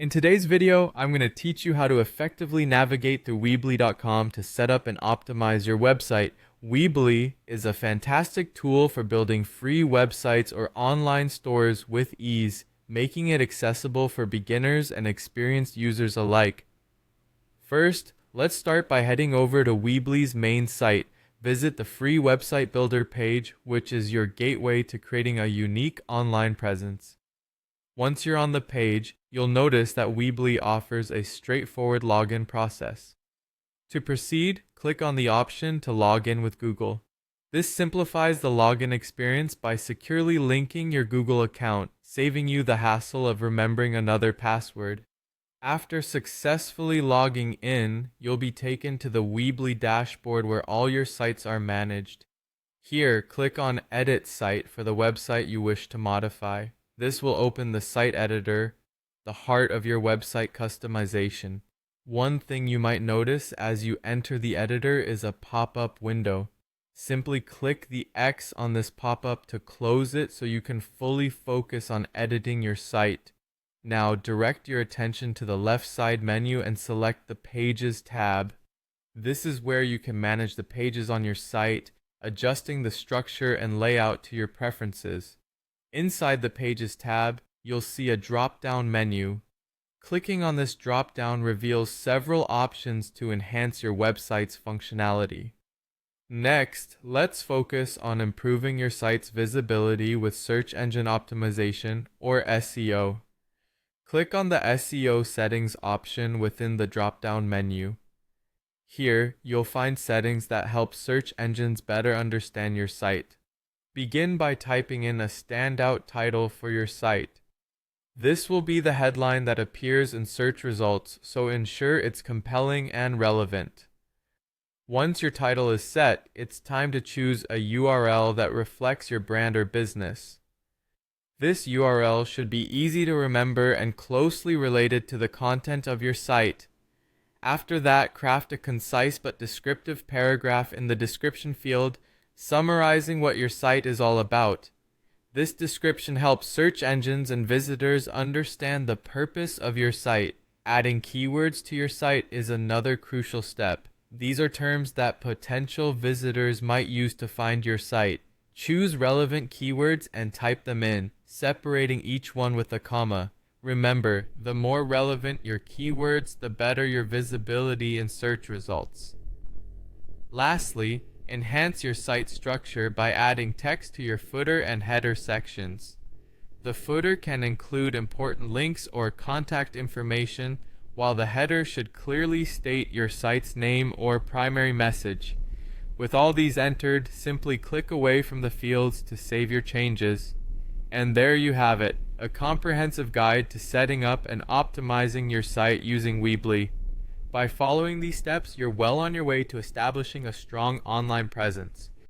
In today's video, I'm going to teach you how to effectively navigate through Weebly.com to set up and optimize your website. Weebly is a fantastic tool for building free websites or online stores with ease, making it accessible for beginners and experienced users alike. First, let's start by heading over to Weebly's main site. Visit the free website builder page, which is your gateway to creating a unique online presence. Once you're on the page, you'll notice that Weebly offers a straightforward login process. To proceed, click on the option to log in with Google. This simplifies the login experience by securely linking your Google account, saving you the hassle of remembering another password. After successfully logging in, you'll be taken to the Weebly dashboard where all your sites are managed. Here, click on Edit Site for the website you wish to modify. This will open the site editor, the heart of your website customization. One thing you might notice as you enter the editor is a pop-up window. Simply click the X on this pop-up to close it so you can fully focus on editing your site. Now direct your attention to the left side menu and select the Pages tab. This is where you can manage the pages on your site, adjusting the structure and layout to your preferences. Inside the Pages tab, you'll see a drop-down menu. Clicking on this drop-down reveals several options to enhance your website's functionality. Next, let's focus on improving your site's visibility with search engine optimization, or SEO. Click on the SEO settings option within the drop-down menu. Here, you'll find settings that help search engines better understand your site. Begin by typing in a standout title for your site. This will be the headline that appears in search results, so ensure it's compelling and relevant. Once your title is set, it's time to choose a URL that reflects your brand or business. This URL should be easy to remember and closely related to the content of your site. After that, craft a concise but descriptive paragraph in the description field summarizing what your site is all about. This description helps search engines and visitors understand the purpose of your site. Adding keywords to your site is another crucial step. These are terms that potential visitors might use to find your site. Choose relevant keywords and type them in, separating each one with a comma. Remember, the more relevant your keywords, the better your visibility in search results. Lastly, enhance your site structure by adding text to your footer and header sections. The footer can include important links or contact information, while the header should clearly state your site's name or primary message. With all these entered, simply click away from the fields to save your changes. And there you have it, a comprehensive guide to setting up and optimizing your site using Weebly. By following these steps, you're well on your way to establishing a strong online presence.